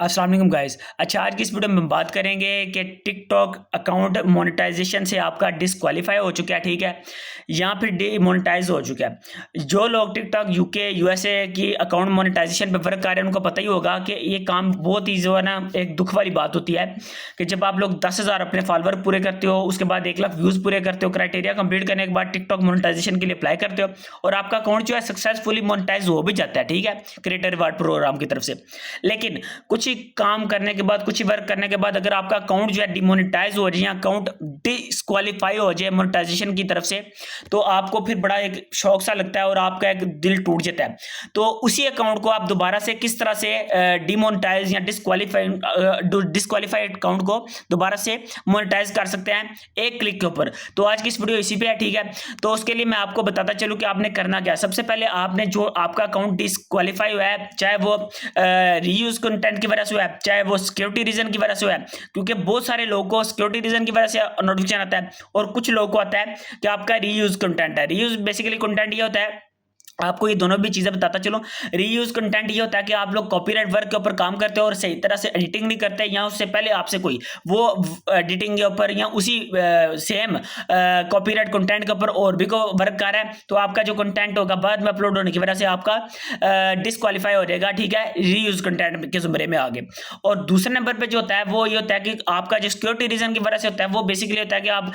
अस्सलाम वालेकुम गाइस। अच्छा, आज की इस वीडियो में हम बात करेंगे कि टिकटॉक अकाउंट मोनेटाइजेशन से आपका डिसक्वालीफाई हो चुका है, ठीक है, या फिर डीमोनेटाइज हो चुका है। जो लोग टिकटॉक यूके यूएसए की अकाउंट मोनेटाइजेशन पे वर्क कर रहे हैं उनको पता ही होगा कि ये काम बहुत ही जो है ना एक दुख वाली बात होती है कि जब आप लोग 10,000 अपने फॉलोवर पूरे करते हो, उसके बाद 1 लाख व्यूज़ पूरे करते हो, क्राइटेरिया कंप्लीट करने के बाद टिकटॉक मोनेटाइजेशन के लिए अप्लाई करते हो और आपका अकाउंट जो है सक्सेसफुली मोनेटाइज हो भी जाता है, ठीक है, क्रिएटर रिवार्ड प्रोग्राम की तरफ से। लेकिन कुछ ही काम करने के बाद, कुछ ही वर्क करने के बाद अगर आपका अकाउंट जो है डिमोनेटाइज हो जाए या अकाउंट डिस्क्वालीफाई हो जाए मोनेटाइजेशन की तरफ से, तो आपको फिर बड़ा एक शौक सा लगता है और आपका एक दिल टूट जाता है। तो उसी अकाउंट को आप दोबारा से किस तरह से डिमोनेटाइज या डिस्क्वालीफाइड अकाउंट को दोबारा से मोनेटाइज कर सकते हैं एक क्लिक के ऊपर। तो आज की इस वीडियो इसी पे है, ठीक है। तो उसके लिए मैं आपको बताता चलूं कि आपने करना क्या है। सबसे पहले आपने जो आपका अकाउंट डिस्क्वालीफाई हुआ है, चाहे वो रीयूज कंटेंट की वजह से हुआ है, चाहे वो सिक्योरिटी रीजन की वजह से हुआ है, क्योंकि बहुत सारे लोगों को सिक्योरिटी रीजन की वजह से नोटिफिकेशन आता है और कुछ लोगों को आता है कि आपका रीयूज कंटेंट है। रीयूज बेसिकली कंटेंट ये होता है, आपको ये दोनों भी चीजें बताता चलो। रीयूज कंटेंट ये होता है कि आप लोग कॉपीराइट वर्क के ऊपर काम करते हो और सही तरह से एडिटिंग नहीं करते, या उससे पहले आपसे कोई वो एडिटिंग के ऊपर या उसी सेम कॉपीराइट कंटेंट के ऊपर और भी को वर्क कर रहा है, तो आपका जो कंटेंट होगा बाद में अपलोड होने की वजह से आपका डिस्क्वालीफाई हो जाएगा, ठीक है, रीयूज कंटेंट के जुमरे में आगे। और दूसरे नंबर पर जो होता है वो ये होता है कि आपका जो सिक्योरिटी रीजन की वजह से होता है वो बेसिकली होता है कि आप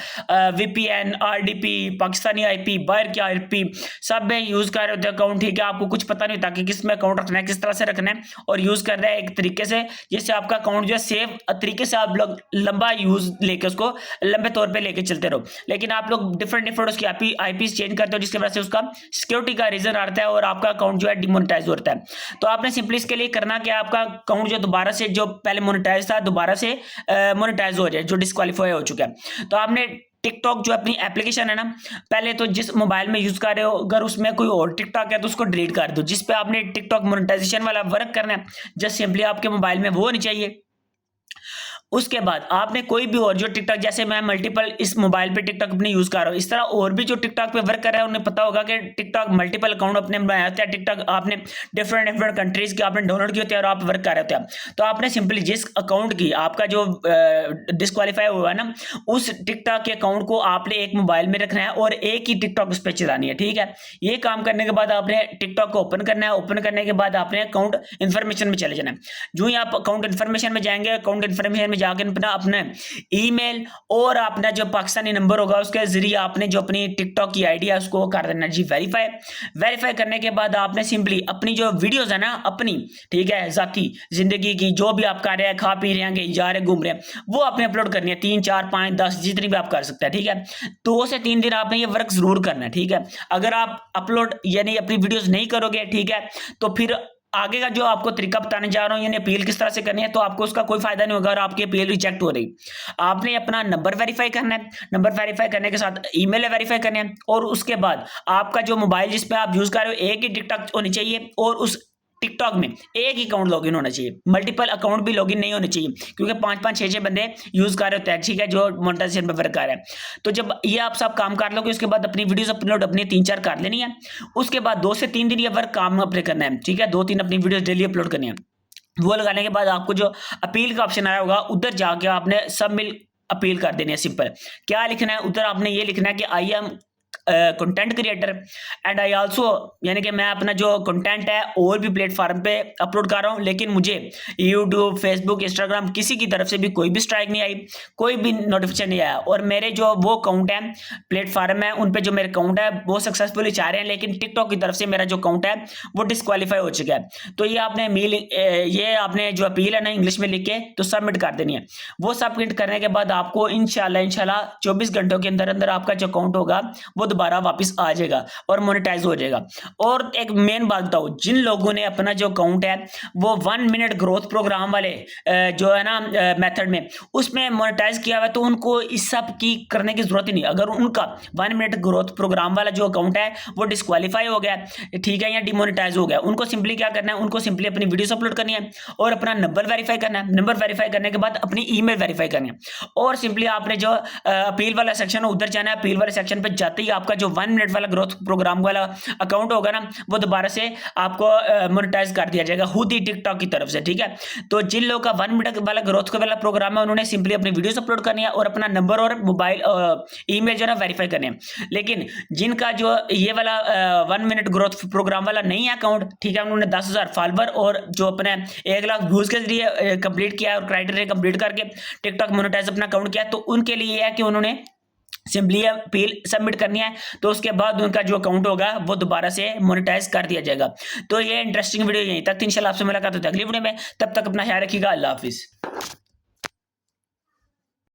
वीपीएन, आरडीपी, पाकिस्तानी आईपी, बाहर की आईपी सब में यूज कर रहे होते हैं अकाउंट, ठीक है। आपको कुछ पता नहीं होता कि किस में अकाउंट रखना है, किस तरह से रखना है, और यूज कर रहे हैं एक तरीके से जिससे आपका अकाउंट जो है सेफ तरीके से आप लोग लंबा यूज लेके उसको लंबे तौर पे लेके चलते रहो। लेकिन आप लोग डिफरेंट उसकी आईपी चेंज करते हो जिसकी वजह से उसका सिक्योरिटी का रीजन आता है और आपका अकाउंट जो है डिमोनेटाइज होता है। तो आपने सिंपली इसके लिए करना कि आपका अकाउंट जो दोबारा से, जो पहले मोनेटाइज था, दोबारा से मोनेटाइज हो जाए, जो डिस्क्वालीफाई हो चुका है। तो आपने टिकटॉक जो अपनी एप्लीकेशन है ना, पहले तो जिस मोबाइल में यूज कर रहे हो, अगर उसमें कोई और टिकटॉक है तो उसको डिलीट कर दो। जिस पे आपने टिकटॉक मोनेटाइजेशन वाला वर्क करना है, जस्ट सिंपली आपके मोबाइल में वो होनी चाहिए। उसके बाद आपने कोई भी और जो टिकटॉक, जैसे मैं मल्टीपल इस मोबाइल पे टिकटॉक अपने यूज कर रहा हूँ, इस तरह और भी जो टिकटॉक पे वर्क कर रहा है उन्हें पता होगा कि टिकटॉक मल्टीपल अकाउंट अपने बनाए होते हैं। टिकटॉक आपने डिफरेंट कंट्रीज के आपने डाउनलोड किए होते हैं और आप वर्क कर रहे होते हैं। तो आपने सिंपली जिस अकाउंट की आपका जो डिस्क्वालीफाई हुआ है ना, उस टिकटॉक के अकाउंट को आपने एक मोबाइल में रखना है और एक ही टिकटॉक उस पर चलानी है, ठीक है। ये काम करने के बाद आपने टिकटॉक को ओपन करना है। ओपन करने के बाद आपने अकाउंट इन्फॉर्मेशन में चले जाना है। जो ही आप अकाउंट इन्फॉर्मेशन में जाएंगे, अकाउंट इन्फॉर्मेशन में जाकर अपने ईमेल और अपना जो पाकिस्तानी नंबर होगा उसके जरिए आपने जो अपनी टिकटॉक की आईडी है उसको कर देना जी वेरीफाई करने के बाद आपने सिंपली अपनी जो वीडियोस है ना अपनी, ठीक है, जाती जिंदगी की जो भी आप कर रहे हैं, खा पी रहे हैं, कहीं जा रहे घूम रहे हैं, वो आपने अपलोड करनी है। 3 4 5 10 जितनी भी आप कर सकते हैं, ठीक है। 2 से 3 दिन आपने ये वर्क जरूर करना है, ठीक है। अगर आप अपलोड यानी अपनी वीडियोस नहीं करोगे, ठीक है, तो फिर आगे का जो आपको तरीका बताने जा रहा हूं, यानी अपील किस तरह से करनी है, तो आपको उसका कोई फायदा नहीं होगा और आपकी अपील रिजेक्ट हो रही। आपने अपना नंबर वेरीफाई करना है। नंबर वेरीफाई करने के साथ ईमेल वेरीफाई करने हैं और उसके बाद आपका जो मोबाइल जिस पे आप यूज कर रहे हो एक ही टिकटॉक होनी चाहिए और उस टिकटॉक में एक ही अकाउंट लॉगिन होना चाहिए। मल्टीपल अकाउंट भी लॉगिन नहीं होने चाहिए, क्योंकि 5 6 बंदे यूज कर रहे होते हैं, ठीक है, जो मोनेटाइजेशन पे वर्क कर रहे हैं। तो जब ये आप सब काम कर लोगे, उसके बाद अपनी वीडियोस अपलोड अपनी 3 4 कर लेनी है। उसके बाद 2 से 3 दिन ये वर्क काम अपने करना है, ठीक है। 2 3 अपनी वीडियोस डेली अपलोड करनी है। वो लगाने के बाद आपको जो अपील का ऑप्शन आया होगा उधर जाके आपने सब मिल अपील कर देनी है। सिंपल क्या लिखना है उधर, आपने ये लिखना है कि I am content creator and I also, यानी कि मैं अपना जो कंटेंट है और भी प्लेटफॉर्म पे अपलोड कर रहा हूँ, लेकिन मुझे यूट्यूब, फेसबुक, इंस्टाग्राम किसी की तरफ से भी कोई भी स्ट्राइक नहीं आई, कोई भी नोटिफिकेशन नहीं आया, और मेरे जो वो अकाउंट है, प्लेटफॉर्म है, उन पे जो मेरे अकाउंट है वो सक्सेसफुली चाह रहे हैं, लेकिन टिकटॉक की तरफ से मेरा जो अकाउंट है वो डिस्क्वालीफाई हो चुका है। तो ये आपने जो अपील है ना इंग्लिश में लिख के तो सबमिट कर देनी है। वो सबमिट करने के बाद आपको इंशाल्लाह 24 घंटों के अंदर अंदर आपका जो अकाउंट होगा वो दोबारा वापस आ जाएगा और मोनेटाइज हो जाएगा। और एक मेन बात बताओ, जिन लोगों ने अपना जो अकाउंट है वो 1 मिनट ग्रोथ प्रोग्राम वाले जो है ना मेथड में उसमें मोनेटाइज किया हुआ, तो उनको इस सब की करने की जरूरत ही नहीं। अगर उनका 1 मिनट ग्रोथ प्रोग्राम वाला जो अकाउंट है वो डिस्क्वालीफाई हो गया, ठीक है, या डिमोनेटाइज हो गया, उनको सिंपली क्या करना है, उनको सिंपली अपनी वीडियोस अपलोड करनी है और अपना नंबर वेरीफाई करना है। नंबर वेरीफाई करने के बाद अपनी ईमेल वेरीफाई करनी है और सिंपली आपने जो अपील वाला सेक्शन है उधर जाना है। अपील वाले सेक्शन पर जाते ही आप आपका जो 1 मिनट वाला ग्रोथ प्रोग्राम वाला अकाउंट होगा ना, वो दोबारा से आपको मोनेटाइज कर दिया जाएगा खुद ही टिकटॉक की तरफ से, ठीक है। तो जिन लोगों का 1 मिनट वाला ग्रोथ वाला प्रोग्राम है, उन्होंने सिंपली अपनी वीडियोस अपलोड करनी है और अपना नंबर और मोबाइल ईमेल जो है वेरीफाई करने हैं। लेकिन जिनका जो ये वाला 1 मिनट ग्रोथ प्रोग्राम वाला नहीं है अकाउंट, ठीक है, उन्होंने 10,000 फॉलोवर और जो अपने 1 लाख व्यूज के जरिए कंप्लीट किया और क्राइटेरिया कंप्लीट करके टिकटॉक मोनेटाइज अपना अकाउंट किया, तो उनके लिए है कि उन्होंने सिंपली अपील सबमिट करनी है, तो उसके बाद उनका जो अकाउंट होगा वो दोबारा से मोनेटाइज कर दिया जाएगा। तो ये इंटरेस्टिंग वीडियो यहीं तक थी। इंशाल्लाह आपसे मुलाकात होती है अगली वीडियो में, तब तक अपना ख्याल रखिएगा। अल्लाह हाफिज।